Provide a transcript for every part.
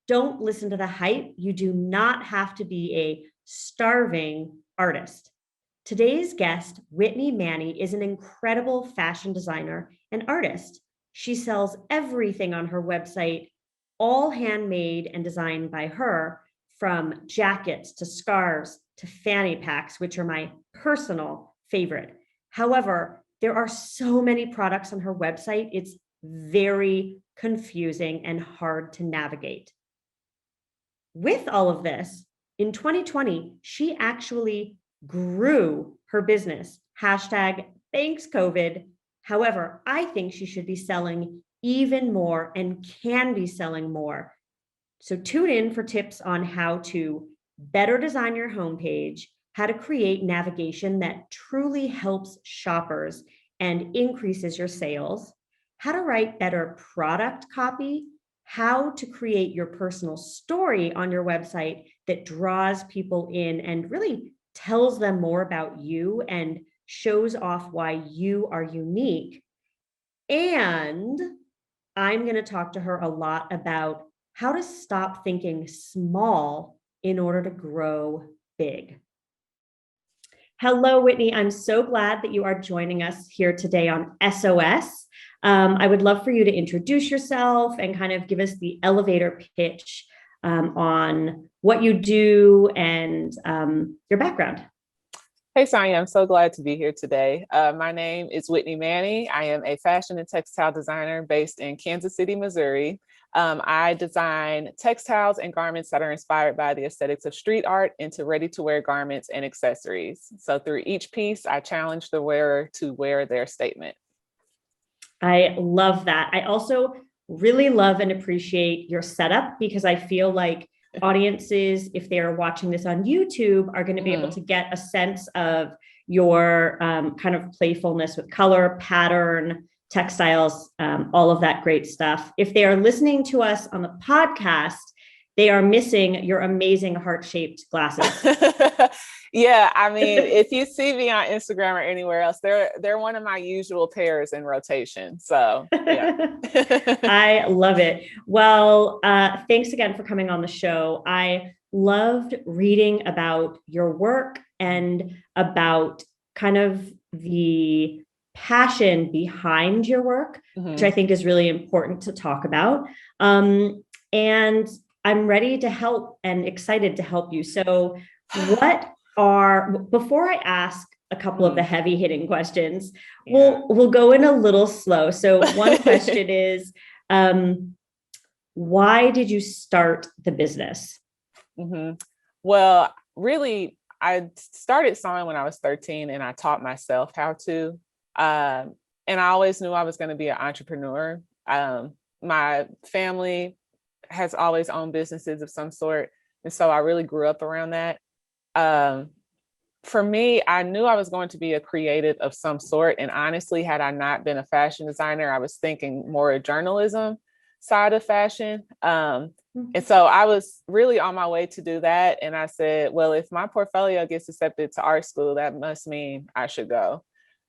don't listen to the hype. You do not have to be a starving artist. Today's guest, Whitney Manney, is an incredible fashion designer and artist. She sells everything on her website, all handmade and designed by her, from jackets to scarves to fanny packs, which are my personal favorite. However, there are so many products on her website, it's very confusing and hard to navigate. With all of this, in 2020, she actually grew her business. Hashtag thanks COVID. However, I think she should be selling even more and can be selling more. So tune in for tips on how to better design your homepage, how to create navigation that truly helps shoppers and increases your sales, how to write better product copy, how to create your personal story on your website that draws people in and really tells them more about you and shows off why you are unique. And I'm going to talk to her a lot about how to stop thinking small in order to grow big. Hello, Whitney. I'm so glad that you are joining us here today on SOS. I would love for you to introduce yourself and kind of give us the elevator pitch on what you do and your background. Hey, Sonja, I'm so glad to be here today. My name is Whitney Manney. I am a fashion and textile designer based in Kansas City, Missouri. I design textiles and garments that are inspired by the aesthetics of street art into ready-to-wear garments and accessories. So through each piece, I challenge the wearer to wear their statement. I love that. I also really love and appreciate your setup because I feel like audiences, if they're watching this on YouTube, are going to be able to get a sense of your kind of playfulness with color, pattern, textiles, all of that great stuff. If they are listening to us on the podcast, they are missing your amazing heart-shaped glasses. Yeah, I mean, if you see me on Instagram or anywhere else, they're one of my usual pairs in rotation. So yeah. I love it. Well, thanks again for coming on the show. I loved reading about your work and about kind of the passion behind your work, which I think is really important to talk about. And I'm ready to help and excited to help you. So before I ask a couple of the heavy hitting questions, we'll go in a little slow. So one question is, why did you start the business? Well, really, I started sewing when I was 13 and I taught myself how to. And I always knew I was going to be an entrepreneur. My family has always owned businesses of some sort. And so I really grew up around that. For me, I knew I was going to be a creative of some sort. And honestly, had I not been a fashion designer, I was thinking more a journalism side of fashion. And so I was really on my way to do that. And I said, well, if my portfolio gets accepted to art school, that must mean I should go.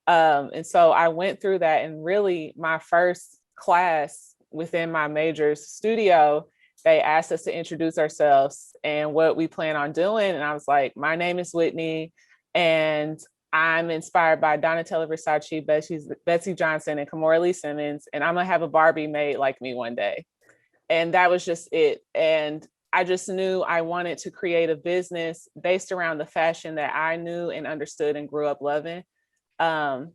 And so I went through that, and really my first class within my major's studio, they asked us to introduce ourselves and what we plan on doing. And I was like, my name is Whitney, and I'm inspired by Donatella Versace, Betsy Johnson, and Kimora Lee Simmons, and I'm gonna have a Barbie made like me one day. And that was just it. And I just knew I wanted to create a business based around the fashion that I knew and understood and grew up loving. And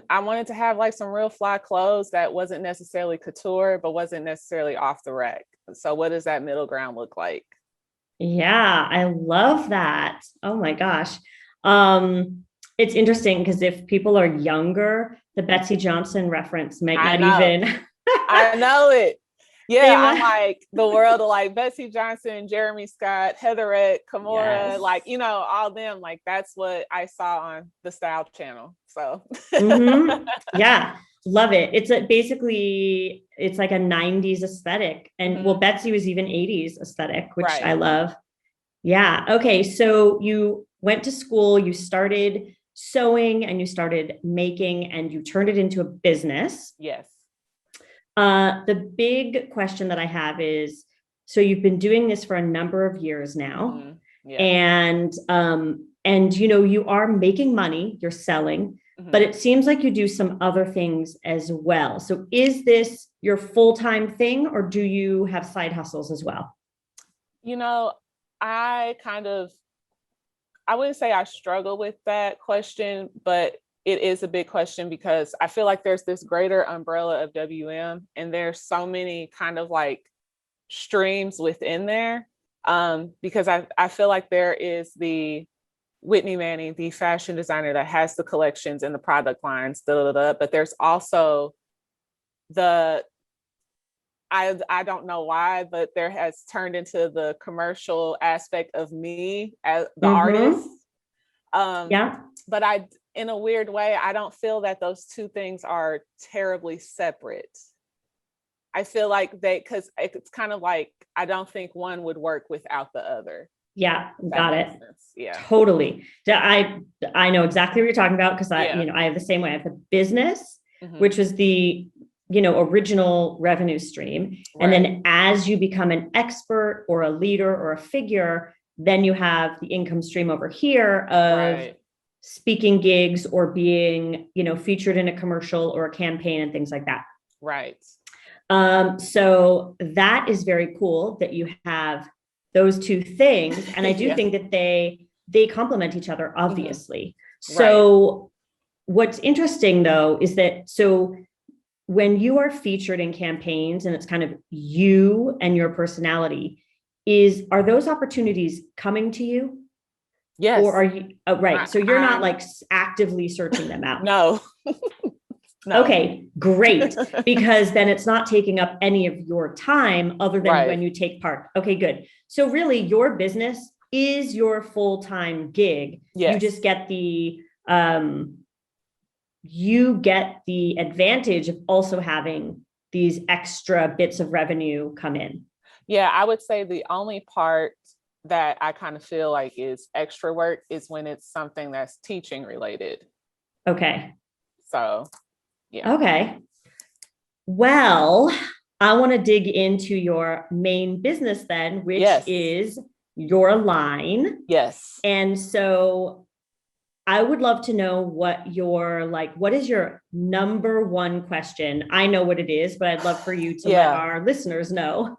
I wanted to have like some real fly clothes that wasn't necessarily couture, but wasn't necessarily off the rack. So what does that middle ground look like? Yeah, I love that. Oh my gosh. It's interesting because if people are younger, the Betsy Johnson reference might not even. I know it. Yeah, I'm like the world of like Betsy Johnson, Jeremy Scott, Heatherette, Kimora, like, you know, all them, like that's what I saw on the Style Channel. So yeah, love it. It's basically it's like a 90s aesthetic. And well, Betsy was even 80s aesthetic, which I love. Yeah. Okay. So you went to school, you started sewing and you started making and you turned it into a business. Yes. The big question that I have is, So you've been doing this for a number of years now. Mm-hmm. Yeah. And you are making money, you're selling, Mm-hmm. but it seems like you do some other things as well. So is this your full-time thing, or do you have side hustles as well? I wouldn't say I struggle with that question, but it is a big question because I feel like there's this greater umbrella of WM, and there's so many kind of like streams within there. Because I feel like there is the Whitney Manney, the fashion designer that has the collections and the product lines, but there's also I don't know why, but there has turned into the commercial aspect of me as the artist. Yeah. But in a weird way, I don't feel that those two things are terribly separate. I feel like because it's kind of like, I don't think one would work without the other. Yeah, got it. Yeah, totally. I know exactly what you're talking about, because I have the same way. I have the business, which was the original revenue stream, and then as you become an expert or a leader or a figure, then you have the income stream over here of speaking gigs or being featured in a commercial or a campaign and things like that. Right. So that is very cool that you have those two things. And I do think that they complement each other, obviously. So what's interesting though, is that, so when you are featured in campaigns and it's kind of you and your personality, are those opportunities coming to you? Yes. Or are you, right. So you're not like actively searching them out. No. No. Okay, great. Because then it's not taking up any of your time other than when you take part. Okay, good. So really your business is your full-time gig. Yes. You just get the advantage of also having these extra bits of revenue come in. Yeah, I would say the only part that I kind of feel like is extra work is when it's something that's teaching related. Okay. So, yeah. Okay. Well, I want to dig into your main business then, which is your line. Yes. And so I would love to know what is your number one question? I know what it is, but I'd love for you to let our listeners know.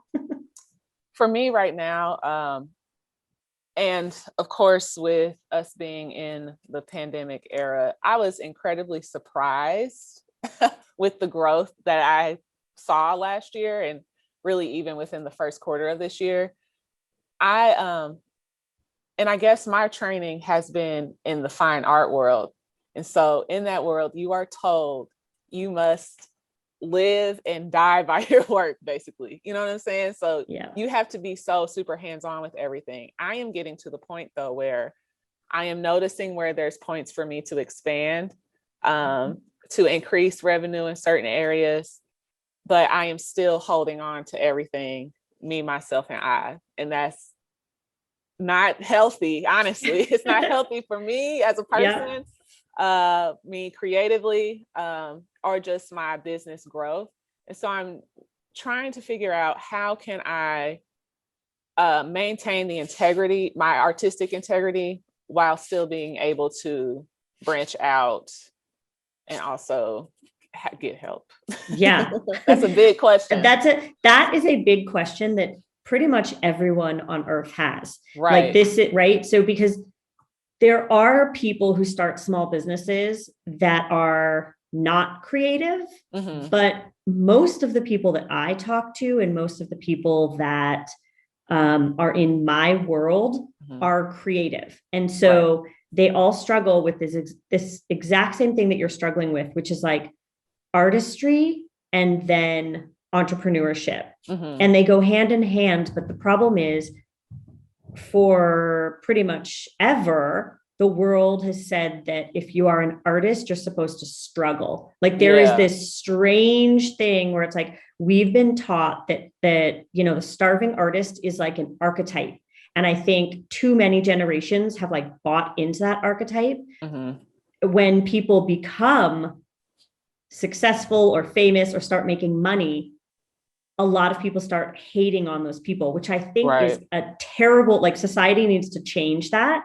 For me right now, and of course, with us being in the pandemic era, I was incredibly surprised with the growth that I saw last year, and really even within the first quarter of this year. And I guess my training has been in the fine art world. And so in that world, you are told you must live and die by your work, basically. You know what I'm saying? So you have to be so super hands-on with everything. I am getting to the point though, where I am noticing where there's points for me to expand, to increase revenue in certain areas, but I am still holding on to everything, me, myself, and I. And that's not healthy, honestly. It's not healthy for me as a person, me creatively, or just my business growth. And so I'm trying to figure out, how can I maintain the integrity, my artistic integrity, while still being able to branch out and also get help? Yeah. That's a big question. That is a big question that pretty much everyone on earth has. Right. Like this, right? So because there are people who start small businesses that are not creative, but most of the people that I talk to and most of the people that are in my world are creative. And so they all struggle with this exact same thing that you're struggling with, which is like artistry and then entrepreneurship. And they go hand in hand. But the problem is, for pretty much ever, the world has said that if you are an artist, you're supposed to struggle. Like there is this strange thing where it's like, we've been taught that, the starving artist is like an archetype. And I think too many generations have like bought into that archetype. When people become successful or famous or start making money, a lot of people start hating on those people, which I think is Right. a terrible, like society needs to change that,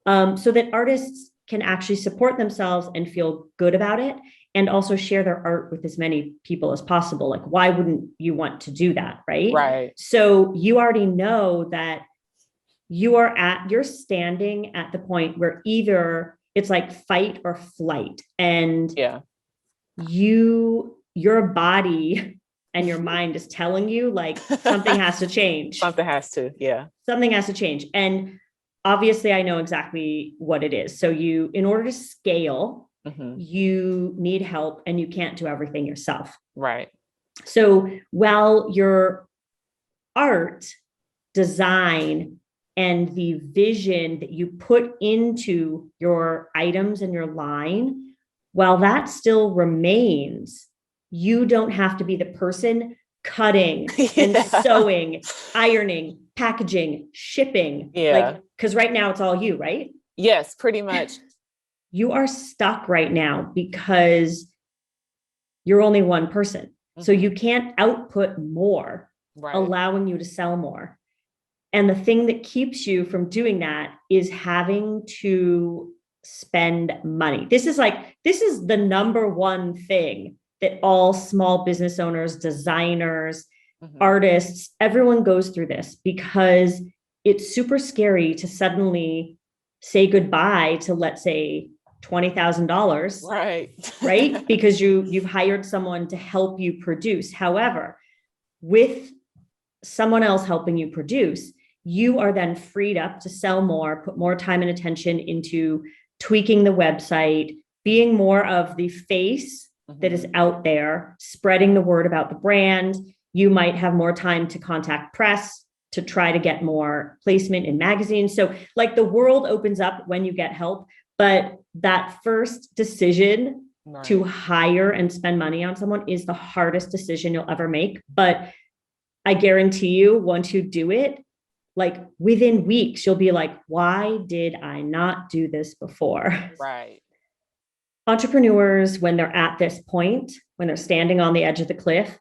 so that artists can actually support themselves and feel good about it, and also share their art with as many people as possible. Like, why wouldn't you want to do that? Right. Right. So you already know that you're standing at the point where either it's like fight or flight, and Yeah. your body and your mind is telling you like something has to change. Something has to. Yeah. Something has to change. And obviously I know exactly what it is. So in order to scale, you need help, and you can't do everything yourself. Right. So while your art, design, and the vision that you put into your items and your line, while that still remains, you don't have to be the person cutting and sewing, ironing, packaging, shipping. Yeah. Like, because right now it's all you, right? Yes, pretty much. You are stuck right now because you're only one person. So you can't output more, allowing you to sell more. And the thing that keeps you from doing that is having to spend money. This is the number one thing that all small business owners, designers, artists, everyone goes through this, because it's super scary to suddenly say goodbye to, let's say, $20,000. Right. Because you've hired someone to help you produce. However, with someone else helping you produce, you are then freed up to sell more, put more time and attention into tweaking the website, being more of the face that is out there, spreading the word about the brand. You might have more time to contact press to try to get more placement in magazines. So like the world opens up when you get help, but that first decision to hire and spend money on someone is the hardest decision you'll ever make. But I guarantee you, once you do it, like within weeks, you'll be like, why did I not do this before? Right. Entrepreneurs, when they're at this point, when they're standing on the edge of the cliff,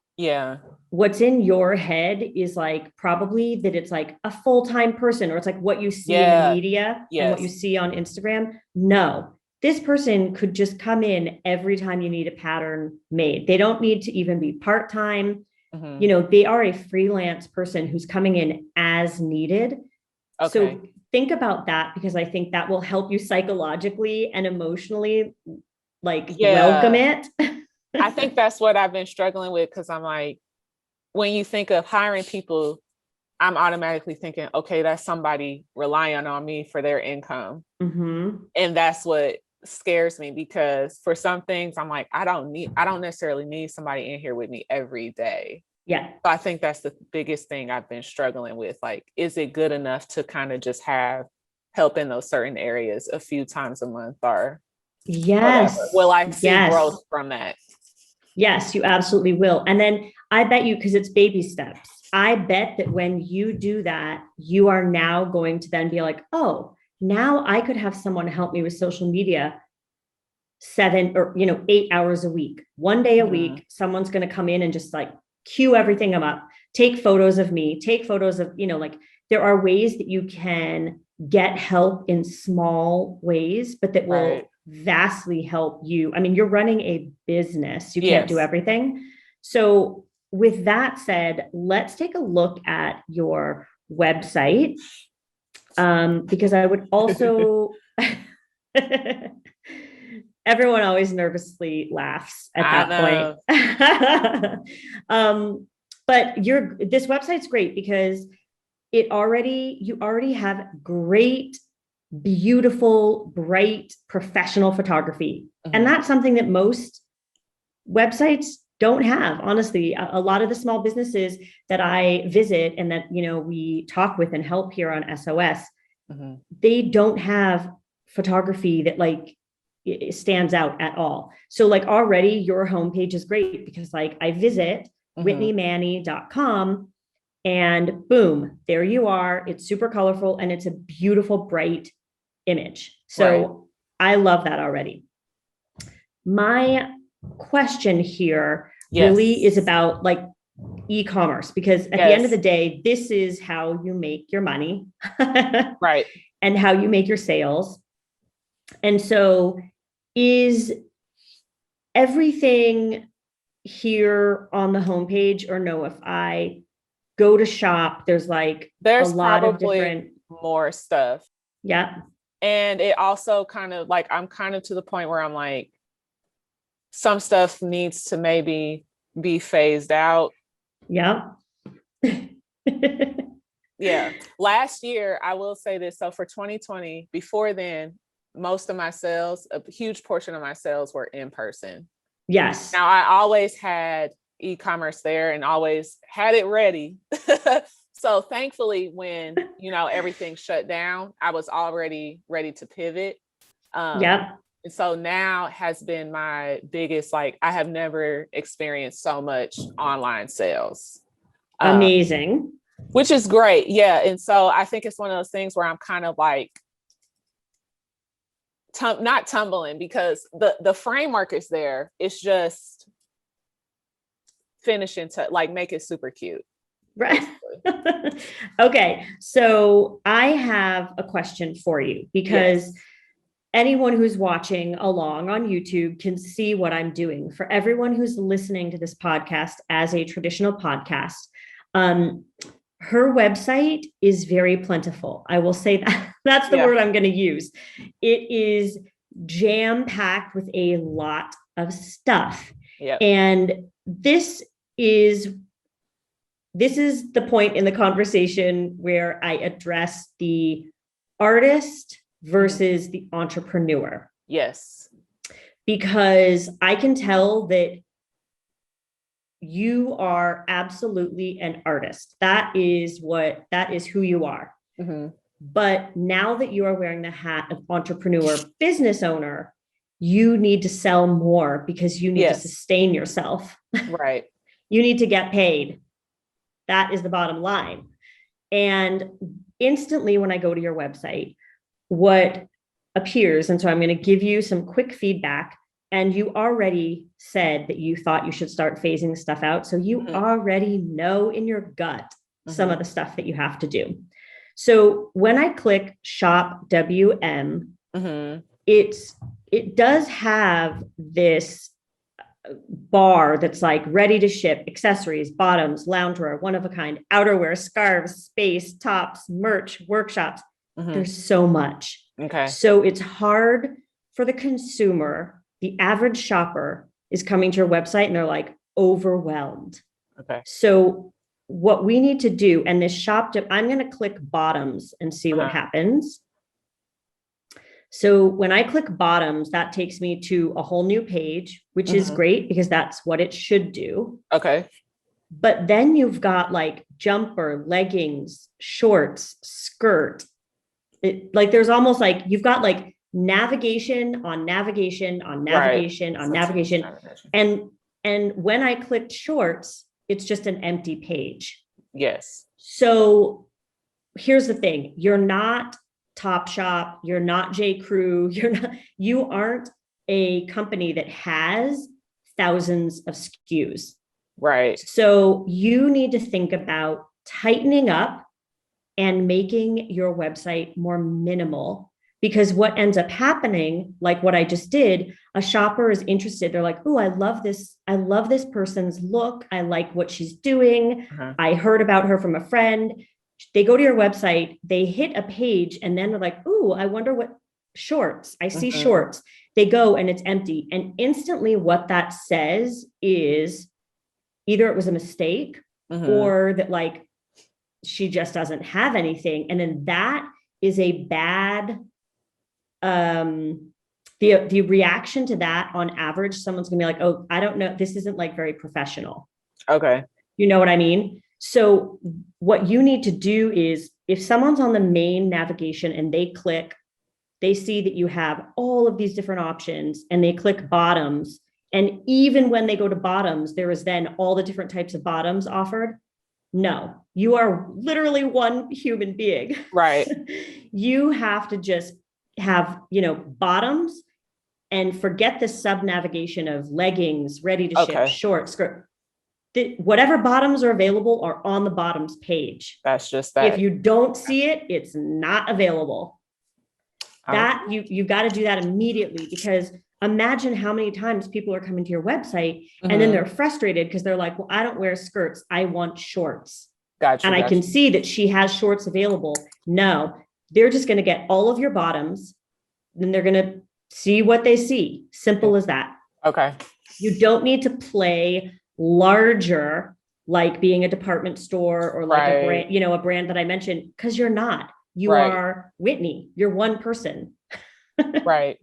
what's in your head is like probably that it's like a full-time person, or it's like what you see in the media and what you see on Instagram. No, this person could just come in every time you need a pattern made. They don't need to even be part-time. They are a freelance person who's coming in as needed. So think about that, because I think that will help you psychologically and emotionally, welcome it. I think that's what I've been struggling with, because I'm like, when you think of hiring people, I'm automatically thinking, okay, that's somebody relying on me for their income. And that's what scares me, because for some things I'm like, I don't necessarily need somebody in here with me every day. Yeah. So I think that's the biggest thing I've been struggling with. Like, is it good enough to kind of just have help in those certain areas a few times a month, or whatever? Will I see growth from that? Yes, you absolutely will. And then I bet you, because it's baby steps, I bet that when you do that, you are now going to then be like, oh, now I could have someone help me with social media 8 hours a week, one day a week. Someone's going to come in and just like cue everything up, take photos of me, take photos of, there are ways that you can get help in small ways, but that will vastly help you. I mean, you're running a business. You can't do everything. So with that said, let's take a look at your website. Because I would also, everyone always nervously laughs at that point. But this website's great because you already have great, beautiful, bright, professional photography. And that's something that most websites don't have. Honestly, a lot of the small businesses that I visit and that, we talk with and help here on SOS, they don't have photography that it stands out at all. So already your homepage is great because I visit whitneymanney.com and boom, there you are. It's super colorful and it's a beautiful, bright image. So I love that already. My question here really is about e-commerce, because at the end of the day, this is how you make your money. Right. And how you make your sales. And so is everything here on the homepage, or no, if I go to shop, there's like a lot of different more stuff. Yeah. And it also kind of like, I'm kind of to the point where I'm like, some stuff needs to maybe be phased out. Yeah. Yeah. Last year, I will say this. So for 2020, before then, most of my sales, a huge portion of my sales were in person. Yes. Now I always had e-commerce there and always had it ready. So thankfully, when, everything shut down, I was already ready to pivot. Yeah. And so now has been my biggest, like, I have never experienced so much online sales. Amazing. Which is great. Yeah. And so I think it's one of those things where I'm kind of like, not tumbling, because the framework is there. It's just finishing to like make it super cute. Right. Okay. So I have a question for you, because anyone who's watching along on YouTube can see what I'm doing. For everyone who's listening to this podcast as a traditional podcast, her website is very plentiful. I will say that. That's the word I'm going to use. It is jam-packed with a lot of stuff. Yeah. And this is the point in the conversation where I address the artist versus the entrepreneur. Yes. Because I can tell that you are absolutely an artist. That is who you are. Mm-hmm. But now that you are wearing the hat of entrepreneur, business owner, you need to sell more, because you need to sustain yourself. Right. You need to get paid. That is the bottom line. And instantly when I go to your website, what appears, and so I'm going to give you some quick feedback, and you already said that you thought you should start phasing stuff out. So you already know in your gut some of the stuff that you have to do. So when I click shop WM, it does have this bar that's like ready to ship, accessories, bottoms, loungewear, one of a kind, outerwear, scarves, space, tops, merch, workshops. There's so much. Okay. So it's hard for the consumer. The average shopper is coming to your website and they're like overwhelmed. Okay. So what we need to do, and this I'm going to click bottoms and see what happens. So when I click bottoms, that takes me to a whole new page, which is great, because that's what it should do. Okay. But then you've got like jumper, leggings, shorts, skirt. There's almost like you've got like navigation on navigation on navigation on navigation. And when I clicked shorts, it's just an empty page. Yes. So here's the thing. You're not Topshop. You're not J. Crew. You aren't a company that has thousands of SKUs. Right. So you need to think about tightening up and making your website more minimal, because what ends up happening, like what I just did, a shopper is interested. They're like, oh, I love this. I love this person's look. I like what she's doing. I heard about her from a friend. They go to your website, they hit a page, and then they're like, oh, I wonder what shorts. I see shorts. They go and it's empty. And instantly what that says is either it was a mistake or that like she just doesn't have anything. And then that is a bad, the reaction to that on average, someone's gonna be like, oh, I don't know. This isn't like very professional. Okay. You know what I mean? So what you need to do is, if someone's on the main navigation and they see that you have all of these different options and they click bottoms. And even when they go to bottoms, there is then all the different types of bottoms offered. No, you are literally one human being. Right. You have to just have, bottoms, and forget the sub navigation of leggings, ready to ship, short, skirt. whatever bottoms are available are on the bottoms page. That's just that. If you don't see it, it's not available. That you got to do that immediately, because imagine how many times people are coming to your website and then they're frustrated because they're like, well, I don't wear skirts. I want shorts. Gotcha. And I can see that she has shorts available. No, they're just going to get all of your bottoms. Then they're going to see what they see. Simple as that. Okay. You don't need to play larger, like being a department store or like a brand, you know, a brand that I mentioned, because you're not. You are Whitney. You're one person. Right.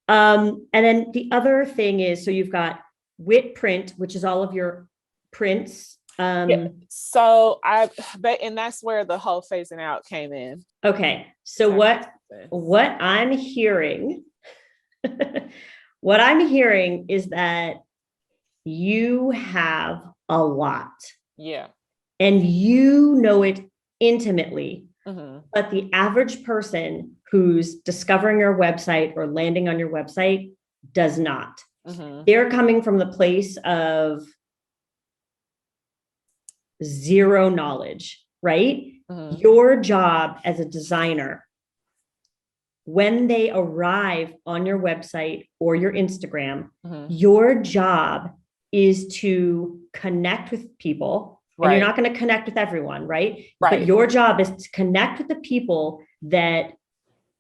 And then the other thing is, so you've got Whit Print, which is all of your prints. So and that's where the whole phasing out came in. Okay. So what I'm hearing, what I'm hearing is that you have a lot. Yeah. And you know it intimately. But the average person who's discovering your website or landing on your website does not. They're coming from the place of zero knowledge, right? Your job as a designer, when they arrive on your website or your Instagram, your job is to connect with people. And you're not going to connect with everyone, right? But your job is to connect with the people that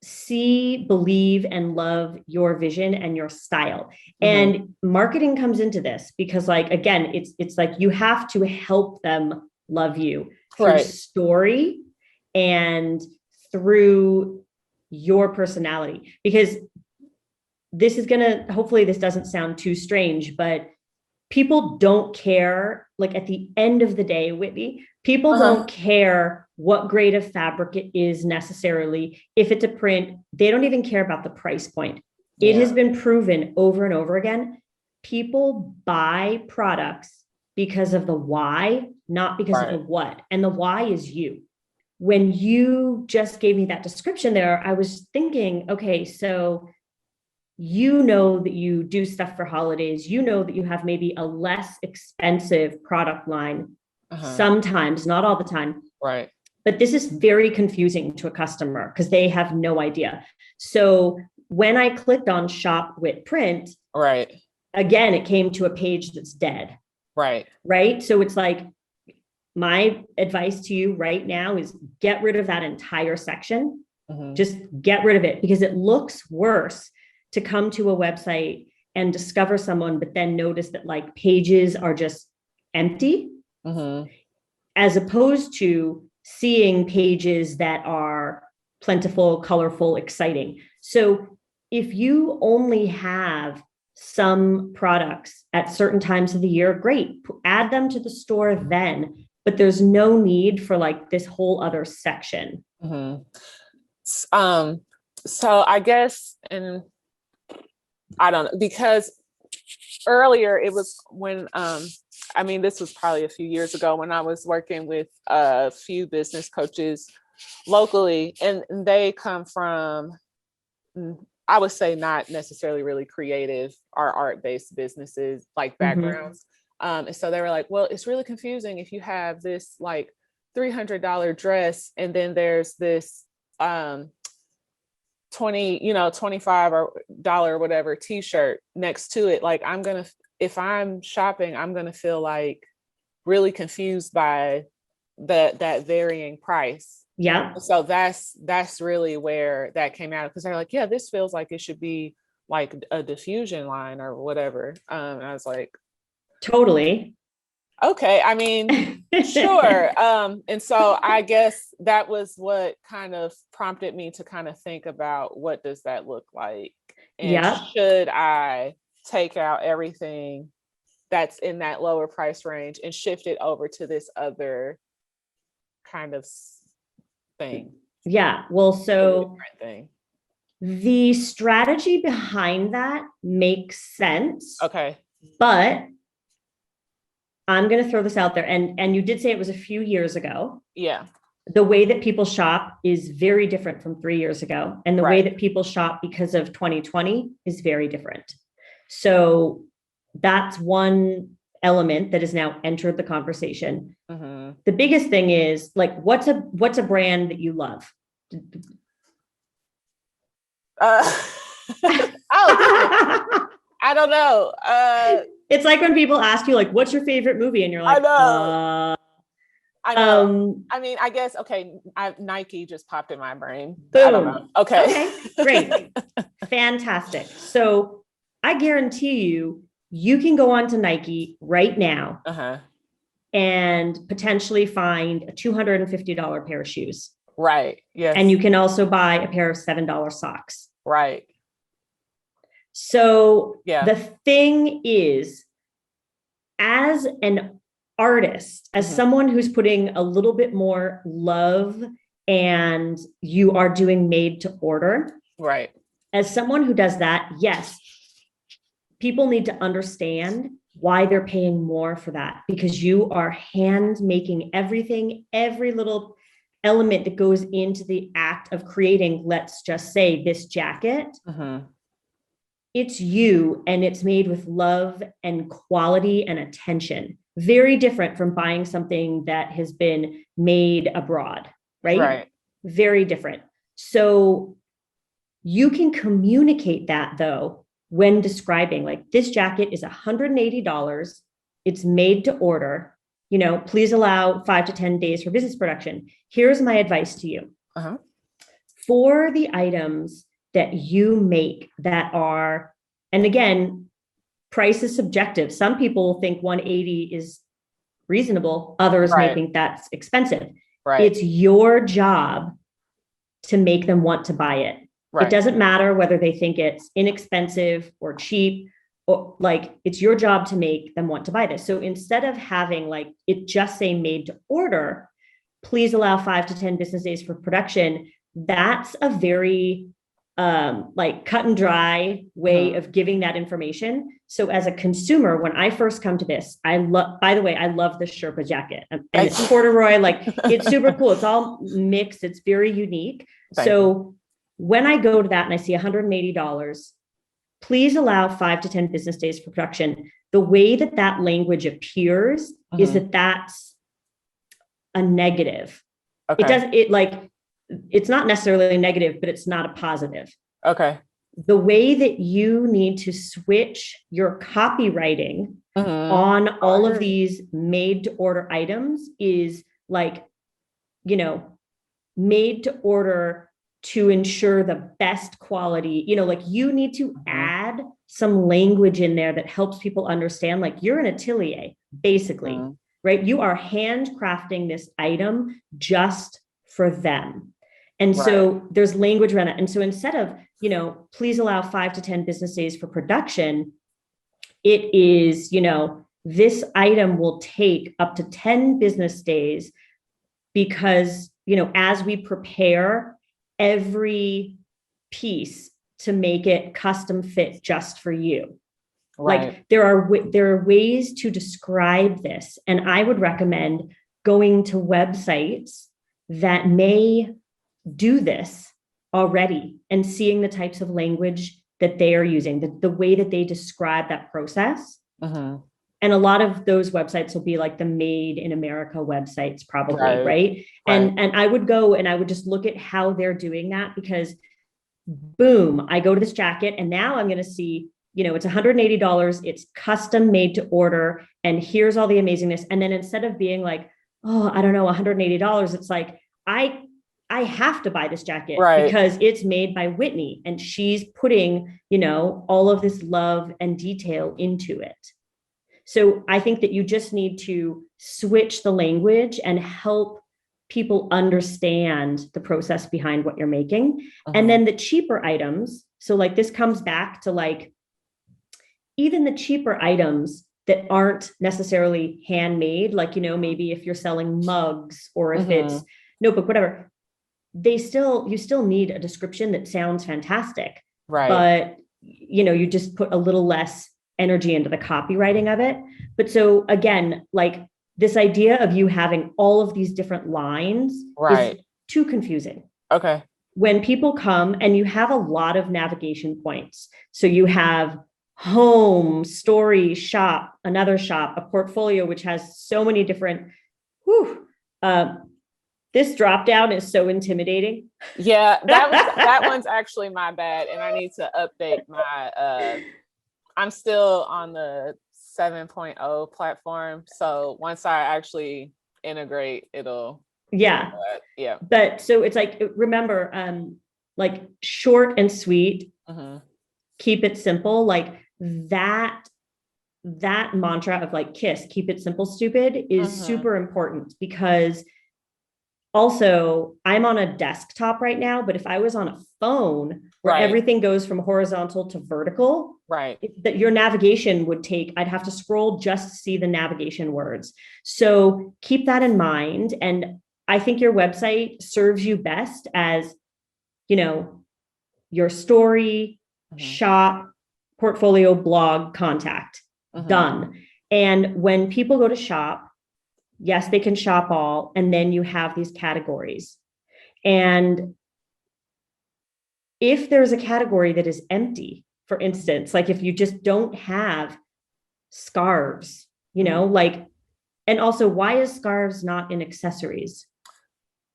see, believe, and love your vision and your style. And marketing comes into this because, like, again, it's like you have to help them love you through story and through your personality. Because this is hopefully this doesn't sound too strange, but people don't care, like at the end of the day, Whitney, people don't care what grade of fabric it is necessarily. If it's a print, they don't even care about the price point. It has been proven over and over again. People buy products because of the why, not because of the what. And the why is you. When you just gave me that description there, I was thinking, okay, so you know that you do stuff for holidays, you know that you have maybe a less expensive product line, sometimes, not all the time. Right. But this is very confusing to a customer because they have no idea. So when I clicked on Shop with Print, again, it came to a page that's dead. Right. So it's like, my advice to you right now is get rid of that entire section. Just get rid of it, because it looks worse to come to a website and discover someone, but then notice that like pages are just empty, as opposed to seeing pages that are plentiful, colorful, exciting. So if you only have some products at certain times of the year, great, add them to the store then, but there's no need for like this whole other section. So I guess, and I don't know, because earlier it was when, I mean, this was probably a few years ago when I was working with a few business coaches locally, and they come from, I would say, not necessarily really creative or art-based businesses, like backgrounds. And so they were like, well, it's really confusing if you have this like $300 dress and then there's this $25 or whatever t-shirt next to it. Like, if I'm shopping, I'm gonna feel like really confused by that varying price. So that's really where that came out, because they're like, yeah, this feels like it should be like a diffusion line or whatever. And I was like, totally. Okay. I mean, sure. And so I guess that was what kind of prompted me to kind of think about, what does that look like? And should I take out everything that's in that lower price range and shift it over to this other kind of thing? Yeah. Well, so the strategy behind that makes sense. Okay. But I'm going to throw this out there. And you did say it was a few years ago. Yeah. The way that people shop is very different from 3 years ago. And the way that people shop because of 2020 is very different. So that's one element that has now entered the conversation. Mm-hmm. The biggest thing is like, what's a brand that you love? Oh, I don't know. It's like when people ask you, like, what's your favorite movie? And you're like, I know. I mean, I guess, okay, Nike just popped in my brain. Boom. I don't know. Okay. Great. Fantastic. So I guarantee you can go on to Nike right now and potentially find a $250 pair of shoes. Right. Yes. And you can also buy a pair of $7 socks. Right. So the thing is, as an artist, as someone who's putting a little bit more love and you are doing made to order, right? As someone who does that, yes, people need to understand why they're paying more for that, because you are hand making everything, every little element that goes into the act of creating, let's just say, this jacket. It's you, and it's made with love and quality and attention. Very different from buying something that has been made abroad, right? Very different. So you can communicate that, though, when describing, like, this jacket is $180. It's made to order. You know, please allow 5 to 10 days for business production. Here's my advice to you. For the items that you make that are, and again, price is subjective. Some people think 180 is reasonable. Others may think that's expensive. It's your job to make them want to buy it. It doesn't matter whether they think it's inexpensive or cheap, or like, it's your job to make them want to buy this. So instead of having like it just say made to order, please allow 5 to 10 business days for production. That's a very like cut and dry way of giving that information. So as a consumer, when I first come to this, by the way, I love the Sherpa jacket, and it's corduroy, like it's super cool. It's all mixed. It's very unique. So when I go to that and I see $180, please allow 5 to 10 business days for production. The way that that language appears is that that's a negative. It's not necessarily negative, but it's not a positive. The way that you need to switch your copywriting on all of these made to order items is like, you know, made to order to ensure the best quality, you know, like you need to add some language in there that helps people understand, like, you're an atelier, basically, right? You are handcrafting this item just for them. And so there's language around it. And so instead of, you know, please allow 5 to 10 business days for production, it is, you know, this item will take up to 10 business days because, you know, as we prepare every piece to make it custom fit just for you. Like there are ways to describe this. And I would recommend going to websites that may do this already and seeing the types of language that they are using, the way that they describe that process. And a lot of those websites will be like the Made in America websites, probably, right? And I would go and I would just look at how they're doing that, because boom, I go to this jacket and now I'm going to see, you know, it's $180. It's custom made to order. And here's all the amazingness. And then instead of being like, oh, I don't know, $180, it's like, I have to buy this jacket because it's made by Whitney and she's putting, you know, all of this love and detail into it. So I think that you just need to switch the language and help people understand the process behind what you're making. And then the cheaper items. So like this comes back to like, even the cheaper items that aren't necessarily handmade, like, you know, maybe if you're selling mugs or if it's notebook, whatever, you still need a description that sounds fantastic, but, you know, you just put a little less energy into the copywriting of it. But so again, like this idea of you having all of these different lines is too confusing. When people come and you have a lot of navigation points, so you have home, story, shop, another shop, a portfolio, which has so many different, whew, this drop down is so intimidating. Yeah, that one's actually my bad. And I need to update my, I'm still on the 7.0 platform. So once I actually integrate, it'll. Yeah. Yeah. But so it's like, remember, like short and sweet, keep it simple, like that mantra of like KISS, keep it simple, stupid, is super important, because also I'm on a desktop right now, but if I was on a phone where everything goes from horizontal to vertical, that your navigation would take, I'd have to scroll just to see the navigation words. So keep that in mind. And I think your website serves you best as, you know, your story, shop, portfolio, blog, contact, done. And when people go to shop, yes, they can shop all, and then you have these categories. And if there's a category that is empty, for instance, like if you just don't have scarves, you know, like, and also, why is scarves not in accessories?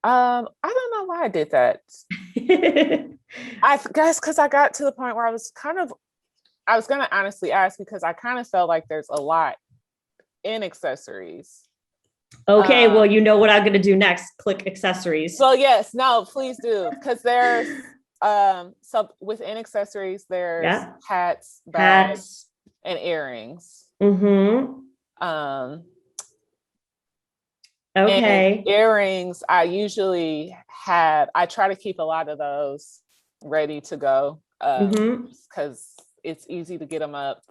I don't know why I did that. I guess because I got to the point where I was going to honestly ask, because I kind of felt like there's a lot in accessories. Okay, well, you know what I'm going to do next. Click accessories. So yes, no, please do, because there's so within accessories there's hats, bags, and earrings. Okay. And earrings, I usually I try to keep a lot of those ready to go, because it's easy to get them up.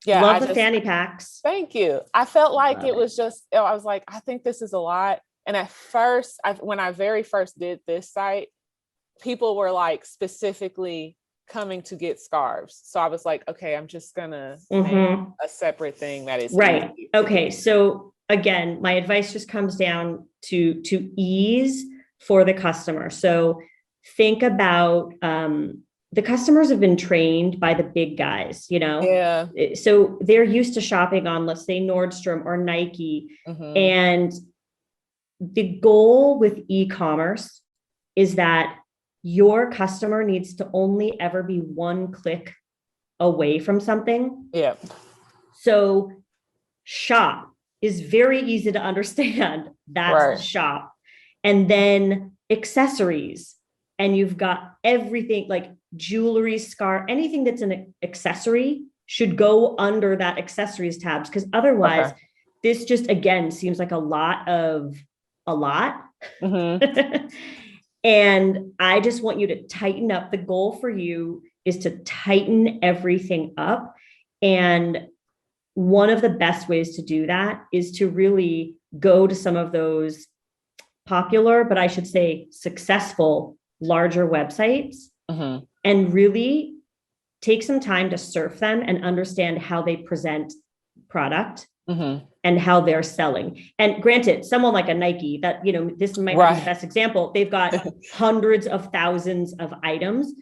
Yeah, love the fanny packs. Thank you. I felt like it was just, I was like, I think this is a lot. And at first, when I very first did this site, people were like specifically coming to get scarves. So I was like, okay, I'm just gonna make a separate thing that is right. Okay. So again, my advice just comes down to ease for the customer. So think about, the customers have been trained by the big guys, you know? Yeah. So they're used to shopping on, let's say, Nordstrom or Nike. And the goal with e-commerce is that your customer needs to only ever be one click away from something. Yeah. So shop is very easy to understand. That's shop. And then accessories. And you've got everything like jewelry, scarf, anything that's an accessory should go under that accessories tabs. Because otherwise, this just, again, seems like a lot. And I just want you to tighten up. The goal for you is to tighten everything up. And one of the best ways to do that is to really go to some of those popular, but I should say successful, larger websites, and really take some time to surf them and understand how they present product and how they're selling. And granted, someone like a Nike, that, you know, this might not be the best example. They've got hundreds of thousands of items.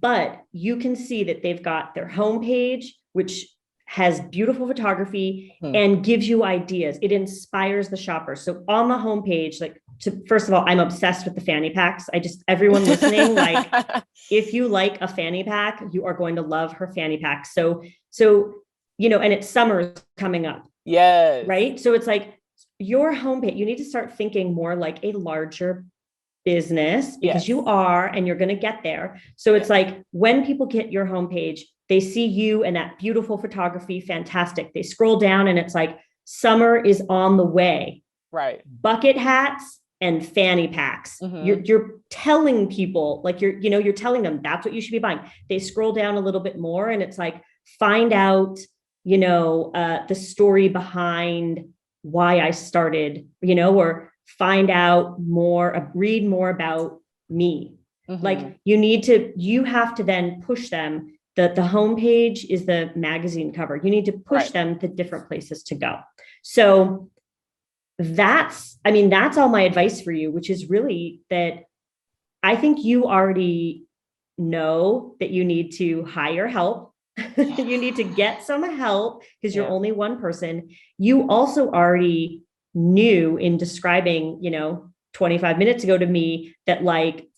But you can see that they've got their homepage, which has beautiful photography and gives you ideas. It inspires the shopper. So on the homepage, like, first of all, I'm obsessed with the fanny packs. Everyone listening, like, if you like a fanny pack, you are going to love her fanny pack. So, you know, and it's summer coming up. Yes. Right. So it's like your homepage, you need to start thinking more like a larger business, because you are, and you're going to get there. So it's like when people get your homepage, they see you and that beautiful photography, fantastic. They scroll down and it's like, summer is on the way. Bucket hats and fanny packs. You're telling people, like, you're telling them that's what you should be buying. They scroll down a little bit more and it's like, find out, you know, the story behind why I started, you know, or find out more, read more about me. Like, you have to then push them. The homepage is the magazine cover. You need to push them to different places to go. So that's all my advice for you, which is really that I think you already know that you need to hire help. You need to get some help because you're only one person. You also already knew in describing, 25 minutes ago to me that like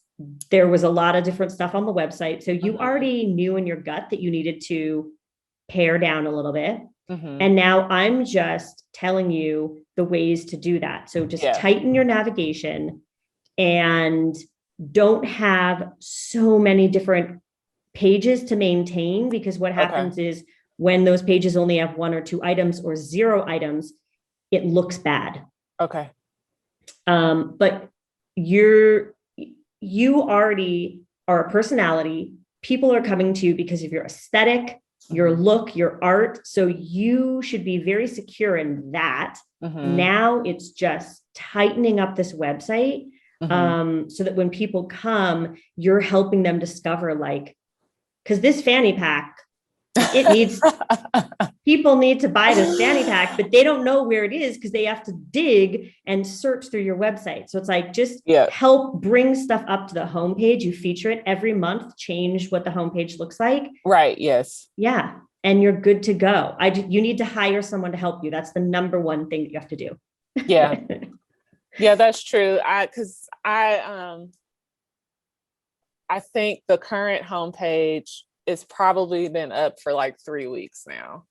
there was a lot of different stuff on the website. So you already knew in your gut that you needed to pare down a little bit. And now I'm just telling you the ways to do that. So just tighten your navigation and don't have so many different pages to maintain, because what happens is when those pages only have 1 or 2 items or 0 items, it looks bad. Okay. But you already are a personality. People are coming to you because of your aesthetic, your look, your art. So you should be very secure in that. Now it's just tightening up this website so that when people come, you're helping them discover like, because this fanny pack, it needs, people need to buy this fanny pack, but they don't know where it is because they have to dig and search through your website. So it's like, just help bring stuff up to the homepage. You feature it every month, change what the homepage looks like. Right. Yes. Yeah. And you're good to go. You need to hire someone to help you. That's the number one thing that you have to do. Yeah. Yeah, that's true. I think the current homepage is probably been up for like 3 weeks now.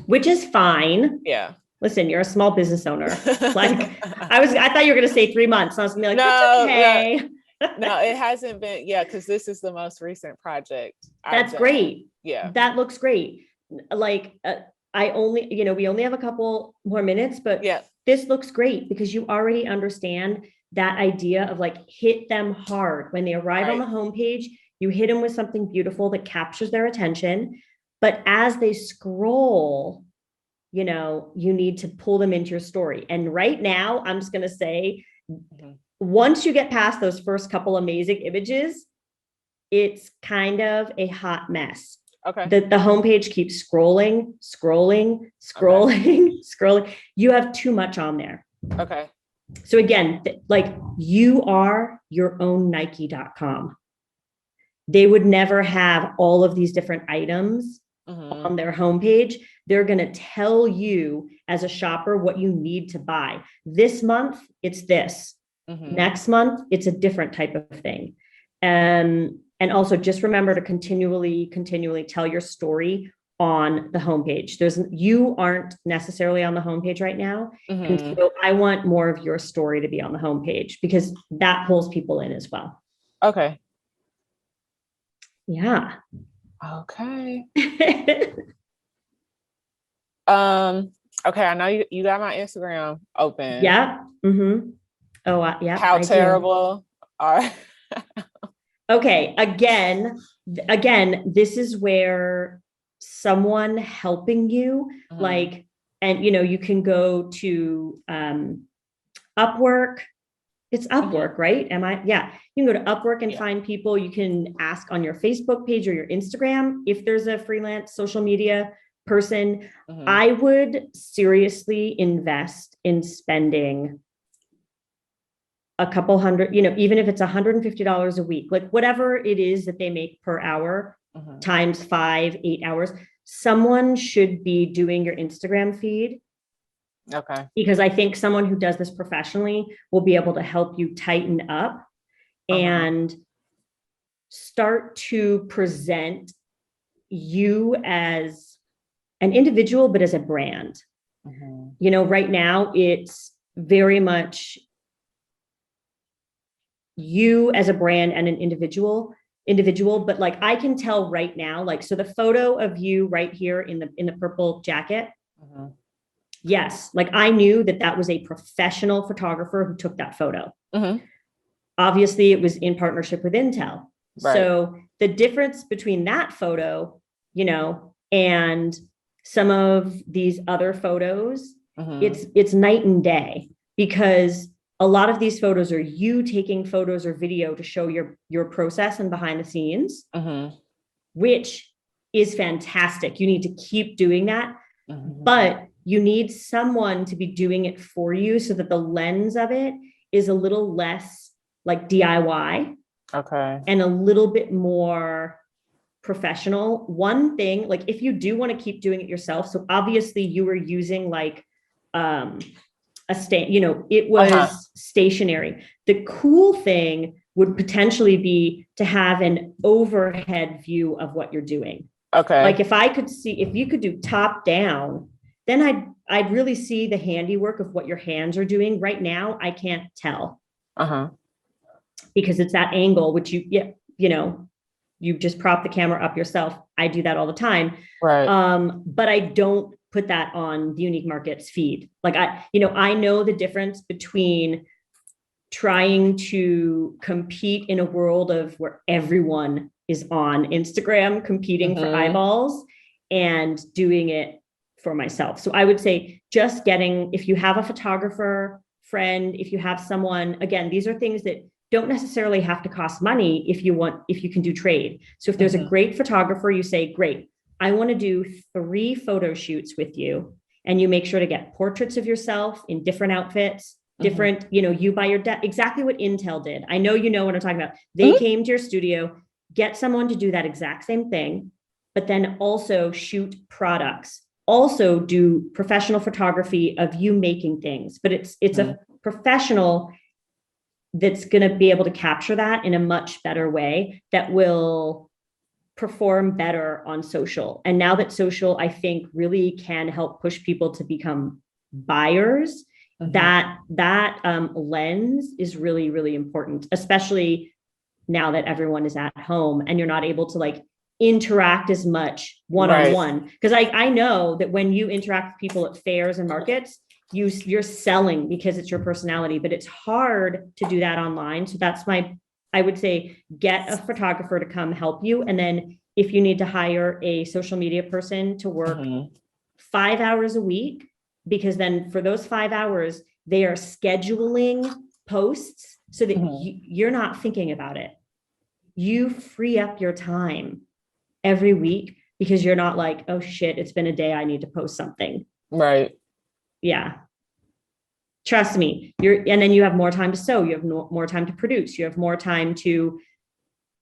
Which is fine. Yeah. Listen, you're a small business owner. Like I thought you were going to say 3 months. I was going to be like, no, that's okay. No, it hasn't been. Yeah. Cause this is the most recent project. That's great. Yeah. That looks great. Like we only have a couple more minutes, but this looks great because you already understand that idea of like hit them hard when they arrive on the homepage. You hit them with something beautiful that captures their attention. But as they scroll, you need to pull them into your story. And right now, I'm just going to say, once you get past those first couple amazing images, it's kind of a hot mess. Okay. The homepage keeps scrolling. You have too much on there. Okay. So again, like you are your own Nike.com. They would never have all of these different items on their homepage. They're going to tell you as a shopper what you need to buy. This month, it's this. Next month, it's a different type of thing. And also just remember to continually tell your story on the homepage. You aren't necessarily on the homepage right now. And so I want more of your story to be on the homepage because that pulls people in as well. Okay. Yeah. Okay. Okay. I know you got my Instagram open. Yeah. Oh, yeah. How terrible are Okay. Again, this is where someone helping you, like, and you can go to Upwork. It's Upwork, right? Yeah. You can go to Upwork and find people. You can ask on your Facebook page or your Instagram if there's a freelance social media person. I would seriously invest in spending a couple hundred, even if it's $150 a week, like whatever it is that they make per hour times 5, 8 hours, someone should be doing your Instagram feed. Okay. Because I think someone who does this professionally will be able to help you tighten up and start to present you as an individual, but as a brand. Right now it's very much you as a brand and an individual, but like I can tell right now, like, so the photo of you right here in the purple jacket. Yes. Like I knew that was a professional photographer who took that photo. Obviously it was in partnership with Intel. Right. So the difference between that photo, and some of these other photos, it's night and day, because a lot of these photos are you taking photos or video to show your process and behind the scenes, which is fantastic. You need to keep doing that, but you need someone to be doing it for you so that the lens of it is a little less like DIY Okay. and a little bit more professional. One thing, like if you do want to keep doing it yourself, so obviously you were using like a state, it was stationary. The cool thing would potentially be to have an overhead view of what you're doing. Okay. Like if you could do top down, then I'd really see the handiwork of what your hands are doing. Right now, I can't tell because it's that angle, which you just prop the camera up yourself. I do that all the time. Right. But I don't put that on the Unique Markets feed. Like I know the difference between trying to compete in a world of where everyone is on Instagram competing for eyeballs and doing it for myself. So I would say just if you have a photographer friend, if you have someone, again, these are things that don't necessarily have to cost money if you can do trade. So if there's a great photographer, you say, great, I want to do 3 photo shoots with you. And you make sure to get portraits of yourself in different outfits, different, you by your exactly what Intel did. I know you know what I'm talking about. They came to your studio, get someone to do that exact same thing, but then also shoot products, also do professional photography of you making things. But it's a professional that's going to be able to capture that in a much better way that will perform better on social. And now that social, I think, really can help push people to become buyers, that lens is really, really important, especially now that everyone is at home and you're not able to like interact as much one-on-one. Because I know that when you interact with people at fairs and markets, you're selling because it's your personality, but it's hard to do that online. So that's I would say, get a photographer to come help you. And then if you need to hire a social media person to work 5 hours a week, because then for those 5 hours, they are scheduling posts so that you're not thinking about it. You free up your time every week because you're not like, oh shit, it's been a day, I need to post something. Right. Yeah. Trust me, and then you have more time to sew, you have more time to produce, you have more time to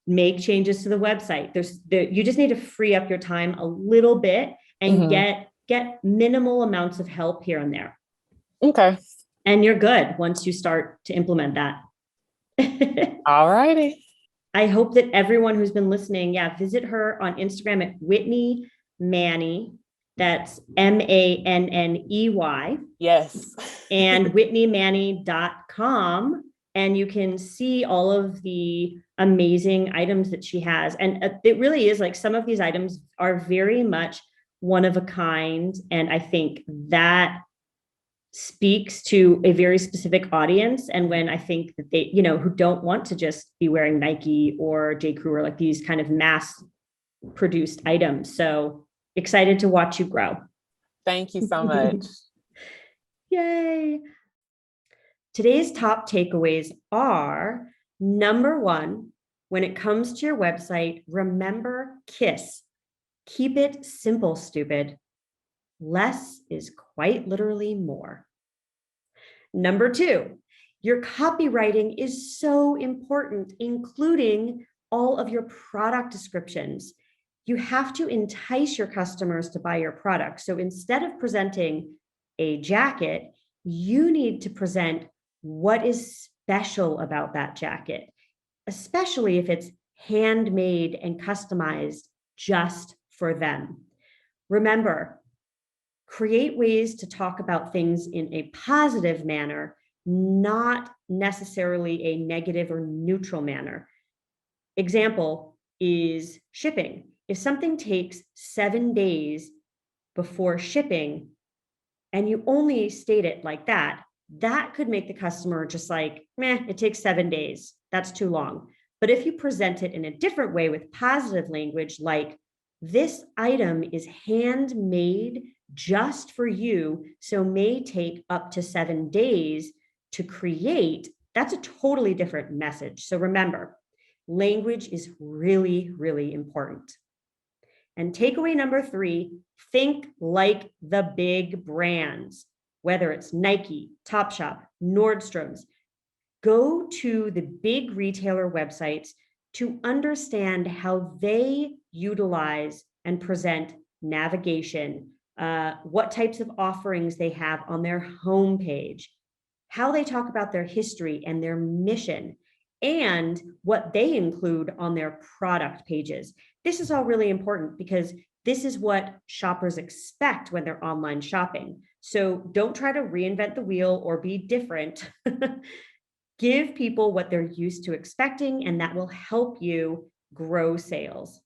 make changes to the website. You just need to free up your time a little bit and get minimal amounts of help here and there. Okay. And you're good once you start to implement that. All righty. I hope that everyone who's been listening, visit her on Instagram at Whitney Manney. That's Manney. Yes. And whitneymanney.com. And you can see all of the amazing items that she has. And it really is like some of these items are very much one of a kind. And I think that speaks to a very specific audience. And when I think that they, who don't want to just be wearing Nike or J. Crew or like these kind of mass produced items. So excited to watch you grow. Thank you so much. Yay. Today's top takeaways are: number 1, when it comes to your website, remember KISS. Keep it simple, stupid. Less is quite literally more. Number 2, your copywriting is so important, including all of your product descriptions. You have to entice your customers to buy your product. So instead of presenting a jacket, you need to present what is special about that jacket, especially if it's handmade and customized just for them. Remember, create ways to talk about things in a positive manner, not necessarily a negative or neutral manner. Example is shipping. If something takes 7 days before shipping and you only state it like that, that could make the customer just like, meh, it takes 7 days. That's too long. But if you present it in a different way with positive language, like this item is handmade just for you, so may take up to 7 days to create, that's a totally different message. So remember, language is really, really important. And takeaway number 3, think like the big brands, whether it's Nike, Topshop, Nordstrom's. Go to the big retailer websites to understand how they utilize and present navigation, what types of offerings they have on their homepage, how they talk about their history and their mission, and what they include on their product pages. This is all really important because this is what shoppers expect when they're online shopping. So don't try to reinvent the wheel or be different. Give people what they're used to expecting, and that will help you grow sales.